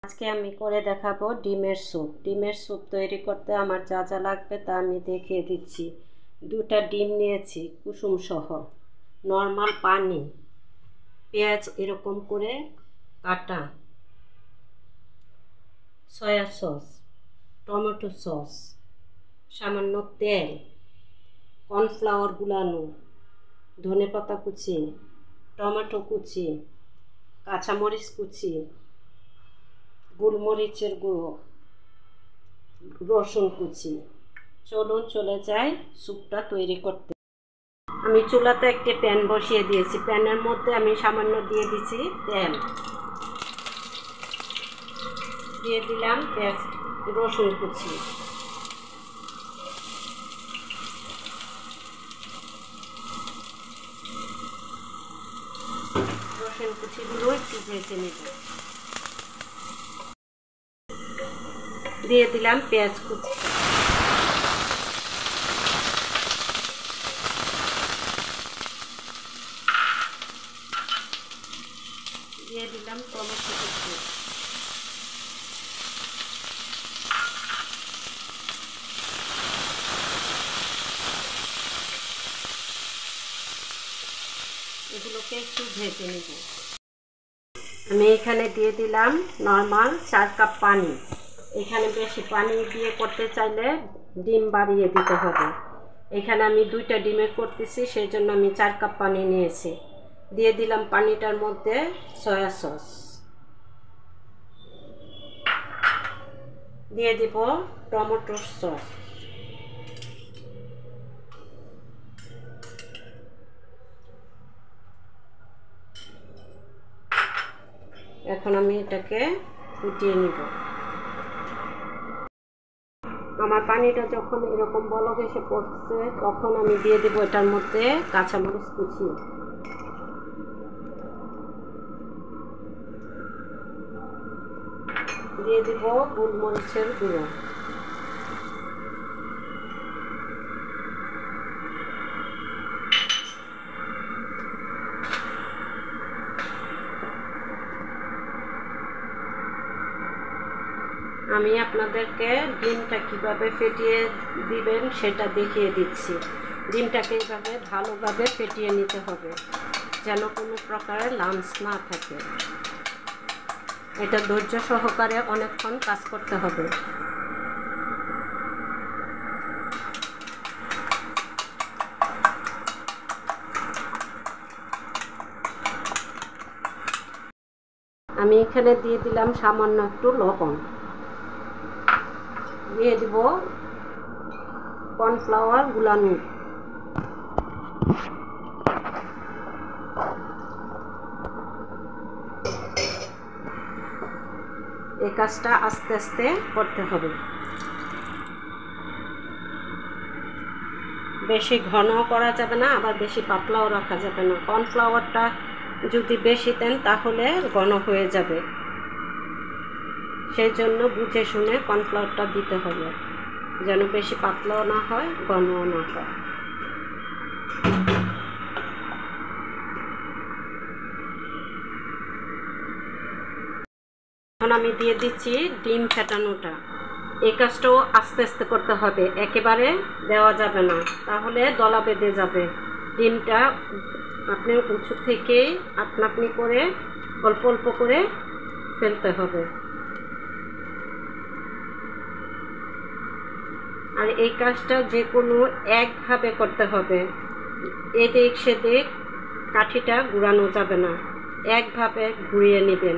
আজকে আমি করে দেখাবো ডিমের স্যুপ। ডিমের স্যুপ তৈরি করতে আমার যা যা লাগবে তা আমি দেখিয়ে দিচ্ছি। 2টা ডিম নিয়েছি কুসুম সহ, নর্মাল পানি, পেঁয়াজ এরকম করে কাটা, সয়া সস, টমেটো সস, সামান্য তেল, কর্নফ্লাওয়ার গুলানো, ধনেপাতা কুচি, টমেটো কুচি, কাঁচামরিচ কুচি, গোলমরিচের গুঁড়ো, রসুন কুচি। চলুন চলে যাই স্যুপটা তৈরি করতে। আমি চুলাতে একটি প্যান বসিয়ে দিয়েছি। প্যানের মধ্যে আমি সামান্য দিয়ে দিচ্ছি তেল, দিয়ে দিলাম পেঁয়াজ, রসুন কুচি, রসুন কুচিগুলো একটু ভেজে নেব। দিয়ে দিলাম পেঁয়াজ কুচি, দিয়ে দিলাম টমেটো কুচি, এগুলোকে একটু ভেজে নেব। আমি এখানে দিয়ে দিলাম নর্মাল 4 কাপ পানি। এখানে বেশি পানি দিয়ে করতে চাইলে ডিম বাড়িয়ে দিতে হবে। এখানে আমি 2টা ডিমের করতেছি, সেই জন্য আমি 4 কাপ পানি নিয়েছি। দিয়ে দিলাম পানিটার মধ্যে সয়া সস, দিয়ে দিব টমেটো সস, এখন আমি এটাকে ফুটিয়ে নিব। আমার পানিটা যখন এরকম বলক এসে পড়ছে তখন আমি দিয়ে দিব এটার মধ্যে কাঁচামরিচ কুচি, দিয়ে দিব গোলমরিচের গুঁড়ো, আমি আপনাদেরকে ডিমটা কিভাবে ফেটিয়ে দিবেন সেটা দেখিয়ে দিচ্ছি। ডিমটাকে এইভাবে ভালোভাবে ফেটিয়ে নিতে হবে যেন কোনো প্রকারের লাম্পস না থাকে। এটা ধৈর্য সহকারে অনেকক্ষণ কাজ করতে হবে। আমি এখানে দিয়ে দিলাম সামান্য একটু লবণ, দিয়ে দিব কর্নফ্লাওয়ার গুলানো, এই কাজটা আস্তে আস্তে করতে হবে। বেশি ঘন করা যাবে না, আবার বেশি পাতলাও রাখা যাবে না। কর্নফ্লাওয়ারটা যদি বেশি দেন তাহলে ঘন হয়ে যাবে, সেই জন্য বুঝে শুনে কর্নফ্লাওয়ারটা দিতে হবে, যেন বেশি পাতলাও না হয় ঘনও না হয়। এখন আমি দিয়ে দিচ্ছি ডিম ফেটানোটা। এই কাজটাও আস্তে আস্তে করতে হবে, একেবারে দেওয়া যাবে না, তাহলে দলা বেঁধে যাবে। ডিমটা আপনি উঁচু থেকে আপনা আপনি করে অল্প অল্প করে ফেলতে হবে। আর এই কাজটা যে কোনো একভাবে করতে হবে, এদিক সেদিক কাঠিটা ঘুরানো যাবে না, একভাবে ঘুরিয়ে নেবেন।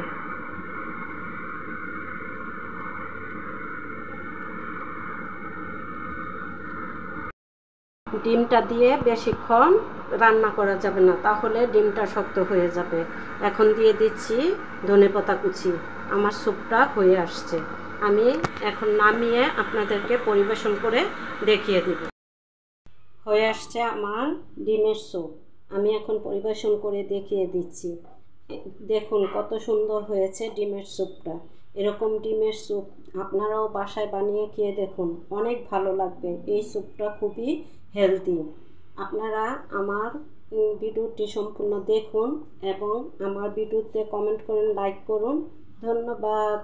ডিমটা দিয়ে বেশিক্ষণ রান্না করা যাবে না, তাহলে ডিমটা শক্ত হয়ে যাবে। এখন দিয়ে দিচ্ছি ধনেপাতা কুচি। আমার স্যুপটা হয়ে আসছে, আমি এখন নামিয়ে আপনাদেরকে পরিবেশন করে দেখিয়ে দেব। হয়ে আসছে আমার ডিমের স্যুপ, আমি এখন পরিবেশন করে দেখিয়ে দিচ্ছি। দেখুন কত সুন্দর হয়েছে ডিমের স্যুপটা। এরকম ডিমের স্যুপ আপনারাও বাসায় বানিয়ে খেয়ে দেখুন, অনেক ভালো লাগবে। এই স্যুপটা খুবই হেলদি। আপনারা আমার ভিডিওটি সম্পূর্ণ দেখুন এবং আমার ভিডিওতে কমেন্ট করুন, লাইক করুন। ধন্যবাদ।